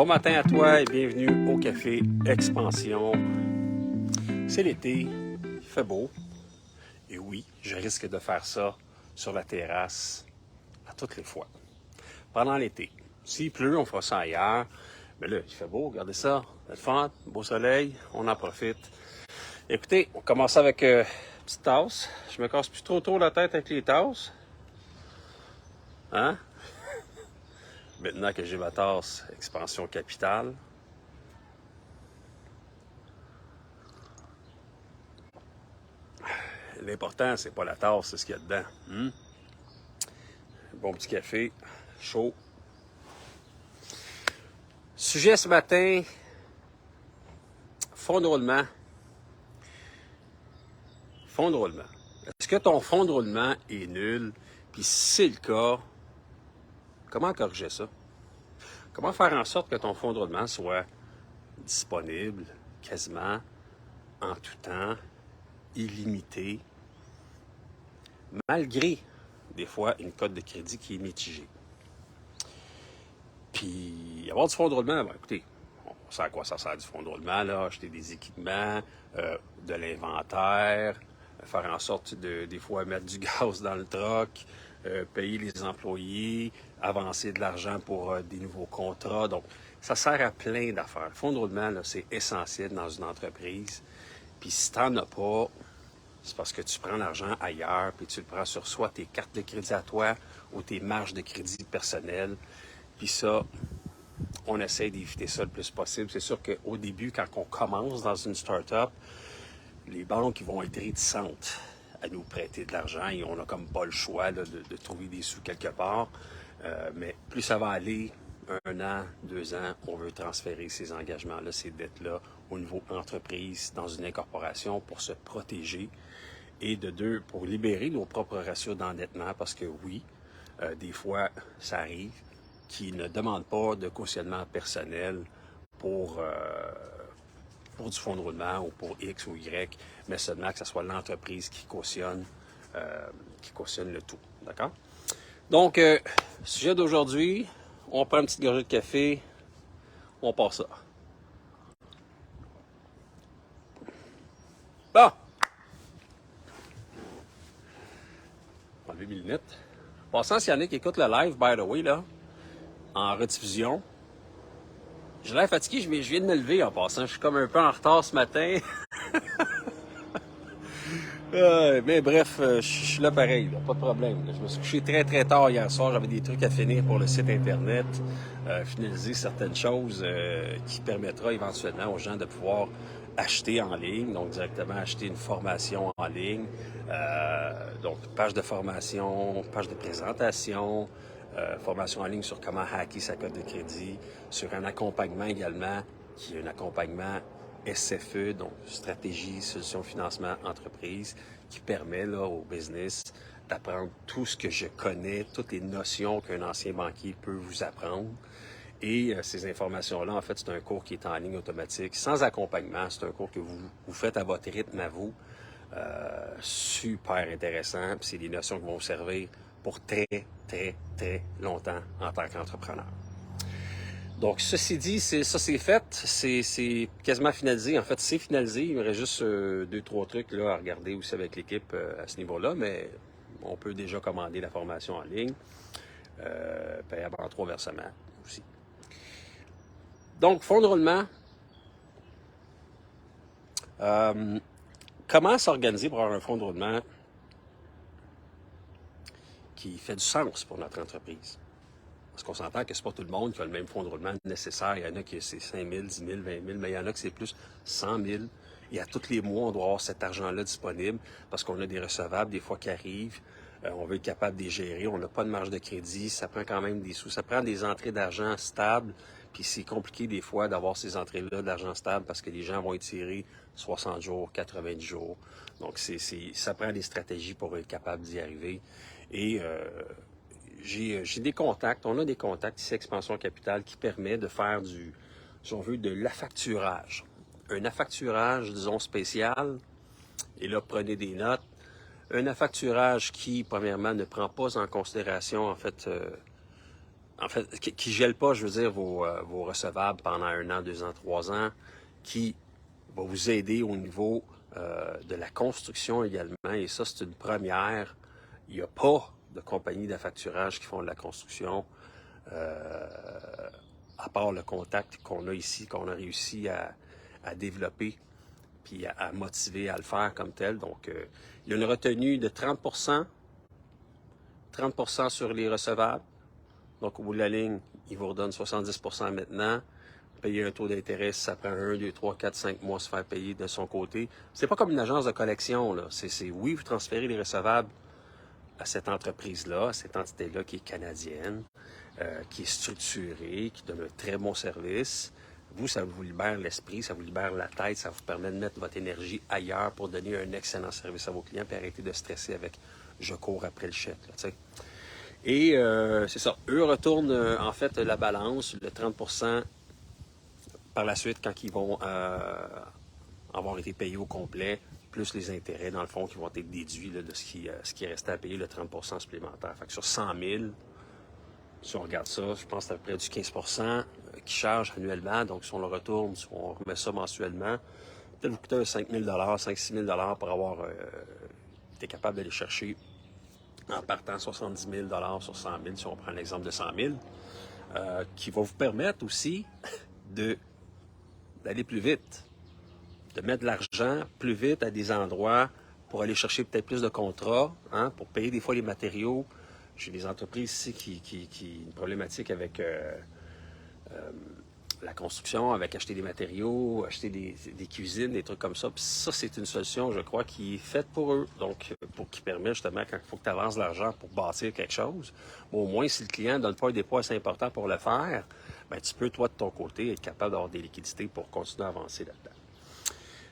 Bon matin à toi et bienvenue au Café Expansion. C'est l'été, il fait beau. Et oui, je risque de faire ça sur la terrasse à toutes les fois. Pendant l'été. S'il pleut, on fera ça ailleurs. Mais là, il fait beau, regardez ça. Le fun, beau soleil, on en profite. Écoutez, on commence avec une petite tasse. Je me casse plus trop la tête avec les tasses. Hein? Maintenant que j'ai ma tasse Expansion Capitale. L'important, c'est pas la tasse, c'est ce qu'il y a dedans. Bon petit café, chaud. Sujet ce matin, fonds de roulement. Fonds de roulement. Est-ce que ton fonds de roulement est nul? Puis si c'est le cas, comment corriger ça? Comment faire en sorte que ton fonds de roulement soit disponible quasiment en tout temps, illimité, malgré des fois une cote de crédit qui est mitigée? Puis avoir du fonds de roulement, ben, écoutez, on sait à quoi ça sert du fonds de roulement, là, acheter des équipements, de l'inventaire, faire en sorte de, des fois, mettre du gaz dans le truck, payer les employés, avancer de l'argent pour des nouveaux contrats. Donc, ça sert à plein d'affaires. Le fonds de roulement, là, c'est essentiel dans une entreprise. Puis si tu n'en as pas, c'est parce que tu prends l'argent ailleurs, puis tu le prends sur soit tes cartes de crédit à toi ou tes marges de crédit personnelles. Puis ça, on essaie d'éviter ça le plus possible. C'est sûr qu'au début, quand on commence dans une start-up, les banques vont être réticentes à nous prêter de l'argent et on n'a comme pas le choix là, de trouver des sous quelque part. Mais plus ça va aller, 1 an, 2 ans, on veut transférer ces engagements-là, ces dettes-là au niveau entreprise, dans une incorporation pour se protéger et de deux, pour libérer nos propres ratios d'endettement parce que oui, des fois, ça arrive qui ne demandent pas de cautionnement personnel pour du fonds de roulement ou pour X ou Y, mais seulement que ce soit l'entreprise qui cautionne le tout. D'accord? Donc, sujet d'aujourd'hui, on prend une petite gorgée de café, on passe ça. Bon! Enlever mes lunettes. Passant, s'il y en a qui écoutent le live, by the way, là, en rediffusion, j'ai l'air fatigué, mais je viens de me lever en passant. Je suis comme un peu en retard ce matin. Mais bref, je suis là pareil, là, pas de problème. Je me suis couché très tard hier soir. J'avais des trucs à finir pour le site Internet, finaliser certaines choses qui permettra éventuellement aux gens de pouvoir acheter en ligne, donc directement acheter une formation en ligne. Donc, page de formation, page de présentation, formation en ligne sur comment hacker sa cote de crédit, sur un accompagnement également, qui est un accompagnement SFE, donc stratégie, solution, financement, entreprise, qui permet là, au business d'apprendre tout ce que je connais, toutes les notions qu'un ancien banquier peut vous apprendre. Et ces informations-là, en fait, c'est un cours qui est en ligne automatique, sans accompagnement. C'est un cours que vous faites à votre rythme à vous. Super intéressant. Puis c'est des notions qui vont vous servir pour très longtemps en tant qu'entrepreneur. Donc, ceci dit, c'est fait. C'est quasiment finalisé. En fait, c'est finalisé. Il me reste juste 2-3 trucs là, à regarder aussi avec l'équipe à ce niveau-là, mais on peut déjà commander la formation en ligne. Payable en 3 versements aussi. Donc, fonds de roulement. Comment s'organiser pour avoir un fonds de roulement qui fait du sens pour notre entreprise? Parce qu'on s'entend que c'est pas tout le monde qui a le même fonds de roulement nécessaire. Il y en a qui c'est 5 000, 10 000, 20 000, mais il y en a qui c'est plus 100 000. Et à tous les mois, on doit avoir cet argent-là disponible parce qu'on a des recevables des fois qui arrivent. On veut être capable de les gérer. On n'a pas de marge de crédit. Ça prend quand même des sous. Ça prend des entrées d'argent stables. Puis c'est compliqué des fois d'avoir ces entrées-là d'argent stable parce que les gens vont étirer 60 jours, 90 jours. Donc, ça prend des stratégies pour être capable d'y arriver. Et j'ai des contacts, on a des contacts ici, Expansion Capitale, qui permet de faire si on veut, de l'affacturage. Un affacturage, disons, spécial. Et là, prenez des notes. Un affacturage qui, premièrement, ne prend pas en considération, en fait, en fait, qui ne gèle pas, je veux dire, vos recevables pendant 1 an, 2 ans, 3 ans, qui va vous aider au niveau de la construction également. Et ça, c'est une première. Il n'y a pas de compagnie d'affacturage qui font de la construction, à part le contact qu'on a ici, qu'on a réussi à développer, puis à motiver à le faire comme tel. Donc, il y a une retenue de 30 sur les recevables. Donc, au bout de la ligne, il vous redonne 70 maintenant. Payer un taux d'intérêt, ça prend 1, 2, 3, 4, 5 mois à se faire payer de son côté. C'est pas comme une agence de collection, là. C'est oui, vous transférez les recevables à cette entreprise-là, à cette entité-là qui est canadienne, qui est structurée, qui donne un très bon service. Vous, ça vous libère l'esprit, ça vous libère la tête, ça vous permet de mettre votre énergie ailleurs pour donner un excellent service à vos clients et arrêter de stresser avec « je cours après le chèque ». Et c'est ça, eux retournent en fait la balance, le 30 par la suite quand ils vont avoir été payés au complet, plus les intérêts, dans le fond, qui vont être déduits là, de ce qui est resté à payer, le 30 supplémentaire. Fait que sur 100 000, si on regarde ça, je pense que c'est à peu près du 15 qui charge annuellement. Donc, si on le retourne, si on remet ça mensuellement, peut-être vous coûter 5 000 5 6 000 pour avoir été capable d'aller chercher en partant 70 000 sur 100 000, si on prend l'exemple de 100 000, qui va vous permettre aussi d'aller plus vite, de mettre de l'argent plus vite à des endroits pour aller chercher peut-être plus de contrats, hein, pour payer des fois les matériaux. J'ai des entreprises ici qui ont une problématique avec la construction, avec acheter des matériaux, acheter des cuisines, des trucs comme ça. Puis ça, c'est une solution, je crois, qui est faite pour eux. Donc, pour qui permet justement, quand il faut que tu avances de l'argent pour bâtir quelque chose, au moins, si le client ne donne pas un dépôt assez important pour le faire, bien, tu peux, toi, de ton côté, être capable d'avoir des liquidités pour continuer à avancer là-dedans.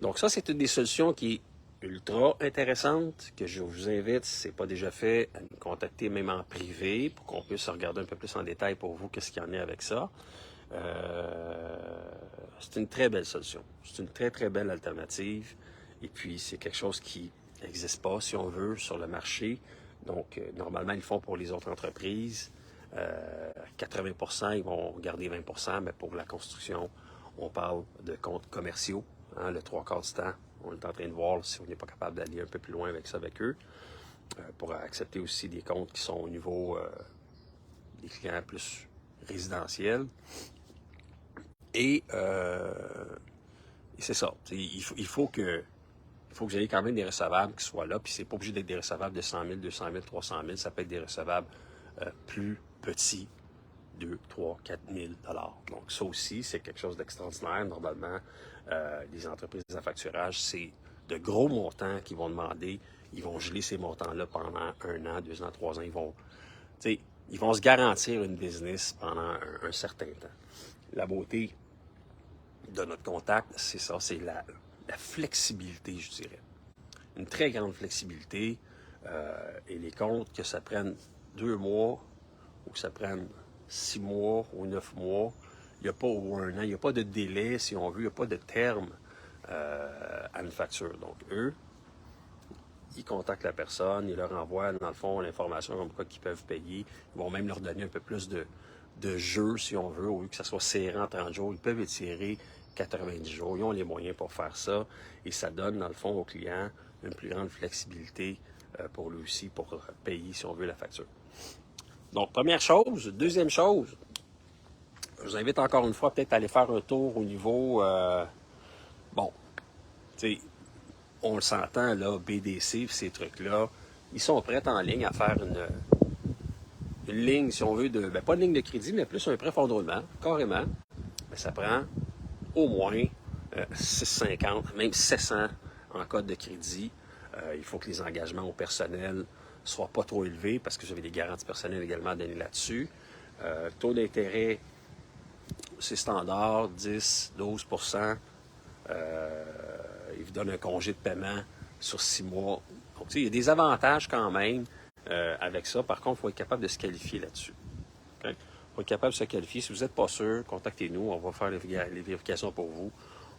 Donc, ça, c'est une des solutions qui est ultra intéressante, que je vous invite, si ce n'est pas déjà fait, à nous contacter même en privé pour qu'on puisse regarder un peu plus en détail pour vous qu'est-ce qu'il y en a avec ça. C'est une très belle solution. C'est une très, très belle alternative. Et puis, c'est quelque chose qui n'existe pas, si on veut, sur le marché. Donc, normalement, ils le font pour les autres entreprises. 80 ils vont garder 20 mais pour la construction, on parle de comptes commerciaux. Hein, le 3/4 du temps, on est en train de voir si on n'est pas capable d'aller un peu plus loin avec ça avec eux. Pour accepter aussi des comptes qui sont au niveau des clients plus résidentiels. Et c'est ça. Il faut que vous ayez quand même des recevables qui soient là. Puis c'est pas obligé d'être des recevables de 100 000, 200 000, 300 000. Ça peut être des recevables plus petits, 2, 3, 4 000 $. Donc ça aussi, c'est quelque chose d'extraordinaire. Normalement, les entreprises d'affacturage, c'est de gros montants qu'ils vont demander. Ils vont geler ces montants-là pendant 1 an, 2 ans, 3 ans. Ils vont se garantir une business pendant un certain temps. La beauté de notre contact, c'est ça, c'est la flexibilité, je dirais. Une très grande flexibilité. Et les comptes, que ça prenne 2 mois ou que ça prenne 6 mois ou 9 mois, il n'y a pas, ou 1 an, il n'y a pas de délai, si on veut, il n'y a pas de terme à une facture. Donc, eux, ils contactent la personne, ils leur envoient, dans le fond, l'information comme quoi qu'ils peuvent payer. Ils vont même leur donner un peu plus de jeu, si on veut, au lieu que ça soit serré en 30 jours. Ils peuvent étirer 90 jours. Ils ont les moyens pour faire ça. Et ça donne, dans le fond, au client une plus grande flexibilité pour lui aussi, pour payer, si on veut, la facture. Donc, première chose. Deuxième chose, je vous invite encore une fois peut-être à aller faire un tour au niveau... bon, tu sais, on le s'entend, là, BDC, ces trucs-là, ils sont prêts en ligne à faire une ligne, si on veut, pas une ligne de crédit, mais plus un prêt fonds de roulement, carrément. Mais ça prend au moins 650, même 700 en code de crédit. Il faut que les engagements au personnel ne soient pas trop élevés parce que vous avez des garanties personnelles également à donner là-dessus. Taux d'intérêt, c'est standard, 10, 12 il vous donne un congé de paiement sur 6 mois. Donc, il y a des avantages quand même avec ça. Par contre, il faut être capable de se qualifier là-dessus. Okay? Il faut être capable de se qualifier. Si vous n'êtes pas sûr, contactez-nous. On va faire les vérifications pour vous.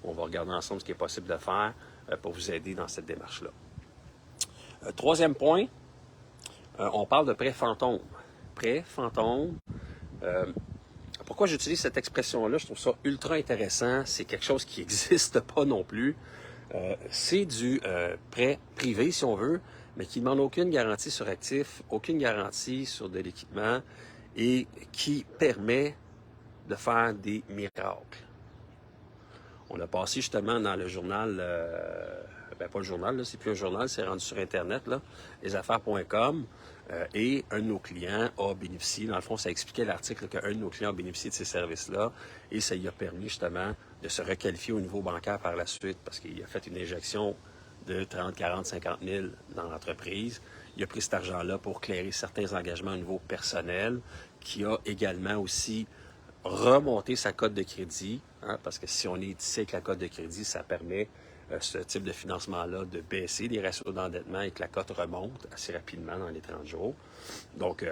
On va regarder ensemble ce qui est possible de faire pour vous aider dans cette démarche-là. Troisième point, on parle de prêt fantôme. Prêt fantôme, Pourquoi j'utilise cette expression-là? Je trouve ça ultra intéressant. C'est quelque chose qui n'existe pas non plus. C'est du prêt privé, si on veut, mais qui ne demande aucune garantie sur actif, aucune garantie sur de l'équipement et qui permet de faire des miracles. On a passé justement dans le journal, pas le journal, c'est plus un journal, c'est rendu sur Internet, là, lesaffaires.com, et un de nos clients a bénéficié, dans le fond, ça expliquait l'article qu'un de nos clients a bénéficié de ces services-là, et ça lui a permis justement de se requalifier au niveau bancaire par la suite, parce qu'il a fait une injection de 30, 40, 50 000 dans l'entreprise. Il a pris cet argent-là pour clairer certains engagements au niveau personnel, qui a également aussi remonté sa cote de crédit, hein, parce que si on est ici avec la cote de crédit, ça permet ce type de financement-là de baisser les ratios d'endettement et que la cote remonte assez rapidement dans les 30 jours. Donc,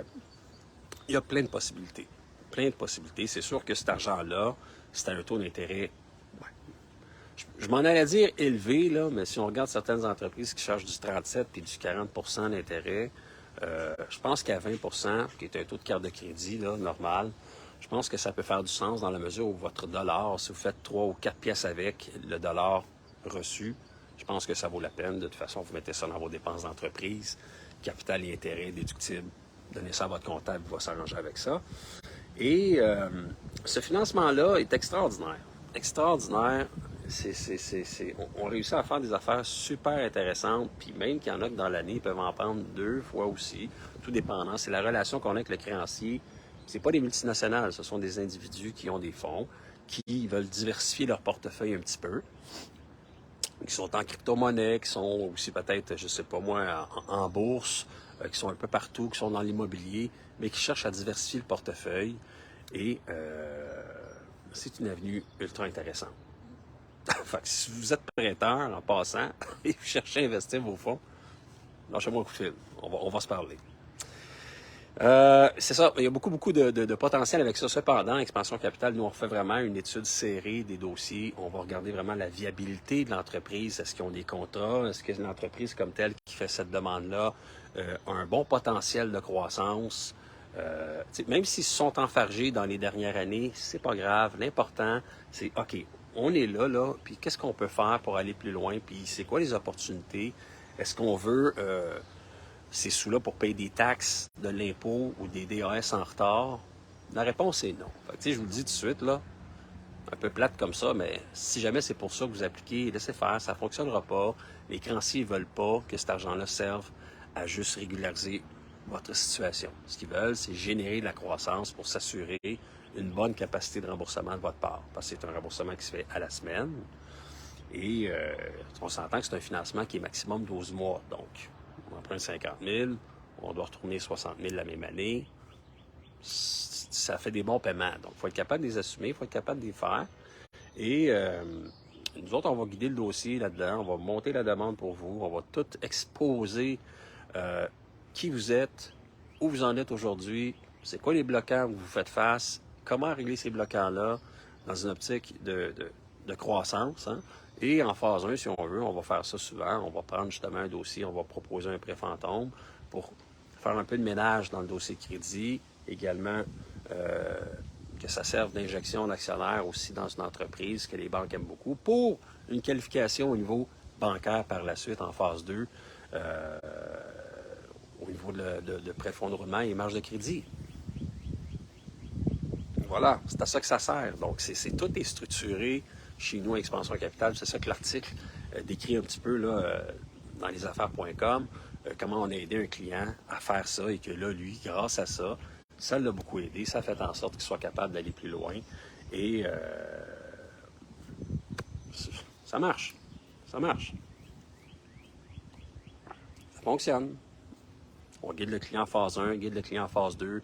il y a plein de possibilités. Plein de possibilités. C'est sûr que cet argent-là, c'est à un taux d'intérêt, je m'en allais dire élevé, là, mais si on regarde certaines entreprises qui chargent du 37 et du 40 % d'intérêt, je pense qu'à 20 %, qui est un taux de carte de crédit là, normal, je pense que ça peut faire du sens dans la mesure où votre dollar, si vous faites 3 ou 4 pièces avec le dollar reçu, je pense que ça vaut la peine. De toute façon, vous mettez ça dans vos dépenses d'entreprise, capital et intérêt déductible. Donnez ça à votre comptable, il va s'arranger avec ça. Et ce financement-là est extraordinaire. Extraordinaire. On réussit à faire des affaires super intéressantes, puis même qu'il y en a que dans l'année, ils peuvent en prendre 2 fois aussi, tout dépendant. C'est la relation qu'on a avec le créancier. C'est pas des multinationales, ce sont des individus qui ont des fonds, qui veulent diversifier leur portefeuille un petit peu, qui sont en crypto-monnaie, qui sont aussi peut-être, je sais pas moi, en bourse, qui sont un peu partout, qui sont dans l'immobilier, mais qui cherchent à diversifier le portefeuille. Et c'est une avenue ultra intéressante. Fait que si vous êtes prêteur en passant et vous cherchez à investir vos fonds, lâchez-moi un coup de fil. On va se parler. C'est ça, il y a beaucoup de potentiel avec ça. Cependant, Expansion Capital, nous, on fait vraiment une étude serrée des dossiers. On va regarder vraiment la viabilité de l'entreprise. Est-ce qu'ils ont des contrats? Est-ce que l'entreprise comme telle qui fait cette demande-là a un bon potentiel de croissance? Même s'ils se sont enfargés dans les dernières années, c'est pas grave. L'important, c'est, OK, on est là, puis qu'est-ce qu'on peut faire pour aller plus loin? Puis c'est quoi les opportunités? Est-ce qu'on veut ces sous-là pour payer des taxes, de l'impôt ou des DAS en retard? La réponse est non. Fait que, je vous le dis tout de suite, là, un peu plate comme ça, mais si jamais c'est pour ça que vous appliquez, laissez faire, ça ne fonctionnera pas. Les créanciers ne veulent pas que cet argent-là serve à juste régulariser votre situation. Ce qu'ils veulent, c'est générer de la croissance pour s'assurer une bonne capacité de remboursement de votre part. Parce que c'est un remboursement qui se fait à la semaine. Et on s'entend que c'est un financement qui est maximum 12 mois. Donc, on emprunte 50 000, on doit retourner 60 000 la même année. Ça fait des bons paiements. Donc, il faut être capable de les assumer, il faut être capable de les faire. Et nous autres, on va guider le dossier là-dedans, on va monter la demande pour vous, on va tout exposer qui vous êtes, où vous en êtes aujourd'hui, c'est quoi les bloquants où vous faites face, comment régler ces bloquants-là dans une optique de croissance. Hein? Et en phase 1, si on veut, on va faire ça souvent. On va prendre justement un dossier, on va proposer un prêt fantôme pour faire un peu de ménage dans le dossier de crédit. Également, que ça serve d'injection d'actionnaire aussi dans une entreprise que les banques aiment beaucoup pour une qualification au niveau bancaire par la suite en phase 2 au niveau de prêt fonds de roulement et marge de crédit. Voilà, c'est à ça que ça sert. Donc, tout est structuré chez nous à Expansion Capital. C'est ça que l'article décrit un petit peu là, dans lesaffaires.com, comment on a aidé un client à faire ça et que là, lui, grâce à ça, ça l'a beaucoup aidé. Ça a fait en sorte qu'il soit capable d'aller plus loin. Et ça marche. Ça marche. Ça fonctionne. On guide le client en phase 1, guide le client en phase 2. Le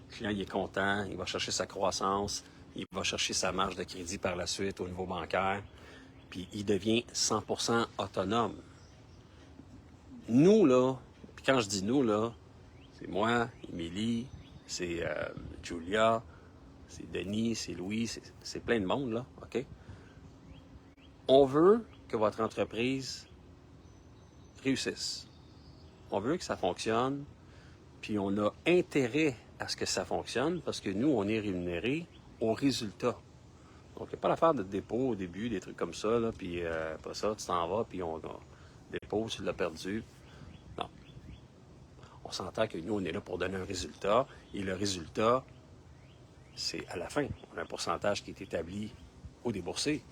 client, il est content, il va chercher sa croissance, il va chercher sa marge de crédit par la suite au niveau bancaire, puis il devient 100% autonome. Nous, là, puis quand je dis nous, là, c'est moi, Émilie, c'est Julia, c'est Denis, c'est Louis, c'est plein de monde, là, OK? On veut que votre entreprise réussisse. On veut que ça fonctionne, puis on a intérêt à ce que ça fonctionne parce que nous, on est rémunérés au résultat. Donc, il n'y a pas l'affaire de dépôt au début, des trucs comme ça, là, puis après ça, tu t'en vas, puis on dépose, tu l'as perdu. Non. On s'entend que nous, on est là pour donner un résultat, et le résultat, c'est à la fin. On a un pourcentage qui est établi au déboursé,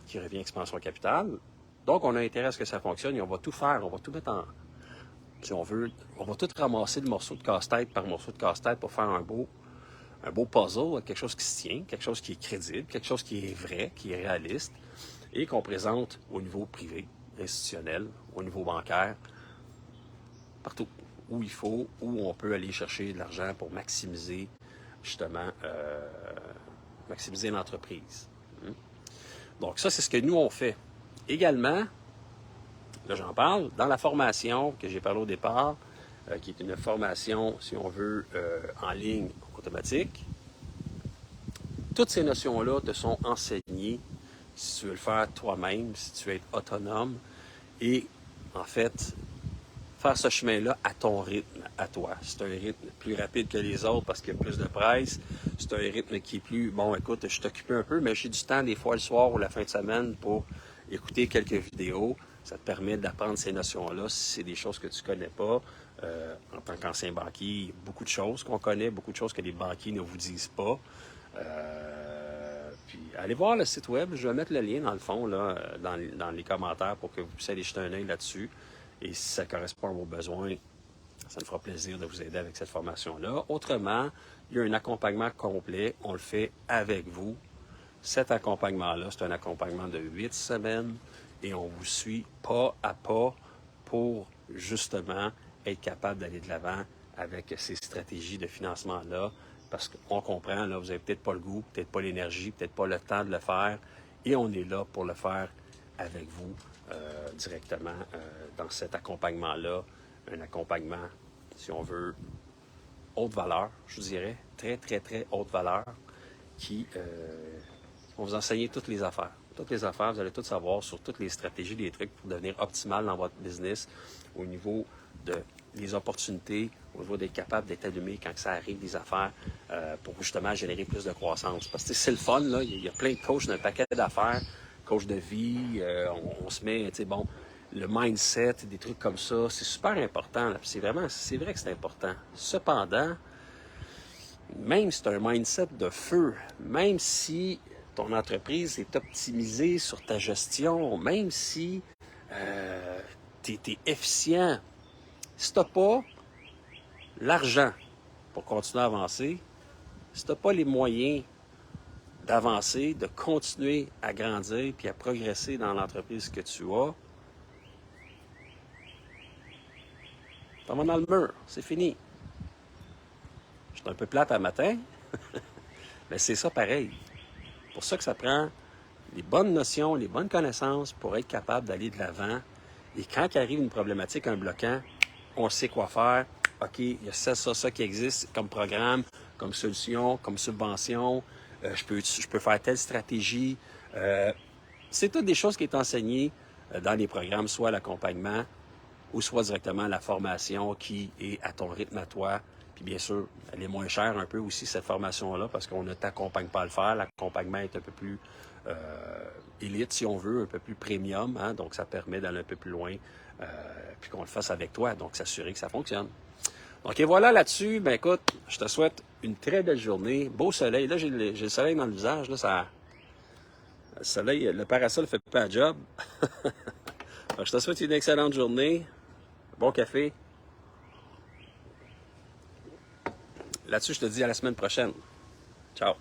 qui revient expansion capital. Donc, on a intérêt à ce que ça fonctionne, et on va tout faire, on va tout mettre en... Si on veut, on va tout ramasser le morceau de casse-tête par morceau de casse-tête pour faire un beau puzzle, quelque chose qui se tient, quelque chose qui est crédible, quelque chose qui est vrai, qui est réaliste, et qu'on présente au niveau privé, institutionnel, au niveau bancaire, partout où il faut, où on peut aller chercher de l'argent pour maximiser, justement, maximiser l'entreprise. Donc ça, c'est ce que nous, on fait. Également, là j'en parle, dans la formation que j'ai parlé au départ, qui est une formation, si on veut, en ligne automatique, toutes ces notions-là te sont enseignées si tu veux le faire toi-même, si tu veux être autonome et, en fait, faire ce chemin-là à ton rythme, à toi. C'est un rythme plus rapide que les autres parce qu'il y a plus de presse. C'est un rythme qui est plus, bon, écoute, je suis occupé un peu, mais j'ai du temps des fois le soir ou la fin de semaine pour écouter quelques vidéos. Ça te permet d'apprendre ces notions-là si c'est des choses que tu ne connais pas. En tant qu'ancien banquier, il y a beaucoup de choses qu'on connaît, beaucoup de choses que les banquiers ne vous disent pas. Puis allez voir le site web, je vais mettre le lien dans le fond, là, dans les commentaires pour que vous puissiez aller jeter un œil là-dessus. Et si ça correspond à vos besoins, ça me fera plaisir de vous aider avec cette formation-là. Autrement, il y a un accompagnement complet, on le fait avec vous. Cet accompagnement-là, c'est un accompagnement de 8 semaines et on vous suit pas à pas pour justement être capable d'aller de l'avant avec ces stratégies de financement-là. Parce qu'on comprend, là, vous n'avez peut-être pas le goût, peut-être pas l'énergie, peut-être pas le temps de le faire. Et on est là pour le faire avec vous directement dans cet accompagnement-là. Un accompagnement, si on veut, haute valeur, je vous dirais, très, très, très haute valeur, qui vont vous enseigner toutes les affaires. Toutes les affaires, vous allez tout savoir sur toutes les stratégies, les trucs pour devenir optimal dans votre business au niveau des opportunités, au niveau d'être capable d'être allumé quand ça arrive des affaires pour justement générer plus de croissance. Parce que c'est le fun, là, il y a plein de coachs d'un paquet d'affaires, coach de vie, on se met, tu sais, bon, le mindset, des trucs comme ça, c'est super important. Là, c'est vrai que c'est important. Cependant, même si tu as un mindset de feu, même si ton entreprise est optimisée sur ta gestion, même si tu es efficient, si tu n'as pas l'argent pour continuer à avancer, si tu n'as pas les moyens d'avancer, de continuer à grandir puis à progresser dans l'entreprise que tu as, tu vas dans le mur, c'est fini. Je suis un peu plate à matin, mais c'est ça pareil. C'est pour ça que ça prend les bonnes notions, les bonnes connaissances pour être capable d'aller de l'avant. Et quand il arrive une problématique, un bloquant, on sait quoi faire. OK, il y a ça qui existe comme programme, comme solution, comme subvention. Je peux faire telle stratégie. C'est toutes des choses qui sont enseignées dans les programmes, soit l'accompagnement ou soit directement la formation qui est à ton rythme à toi. Puis bien sûr, elle est moins chère un peu aussi, cette formation-là, parce qu'on ne t'accompagne pas à le faire. L'accompagnement est un peu plus élite, si on veut, un peu plus premium. Hein? Donc, ça permet d'aller un peu plus loin, puis qu'on le fasse avec toi. Donc, s'assurer que ça fonctionne. Donc, et voilà là-dessus. Ben écoute, je te souhaite une très belle journée. Beau soleil. Là, j'ai le soleil dans le visage. Là, ça, le soleil, le parasol fait pas la job. Donc, je te souhaite une excellente journée. Bon café. Là-dessus, je te dis à la semaine prochaine. Ciao.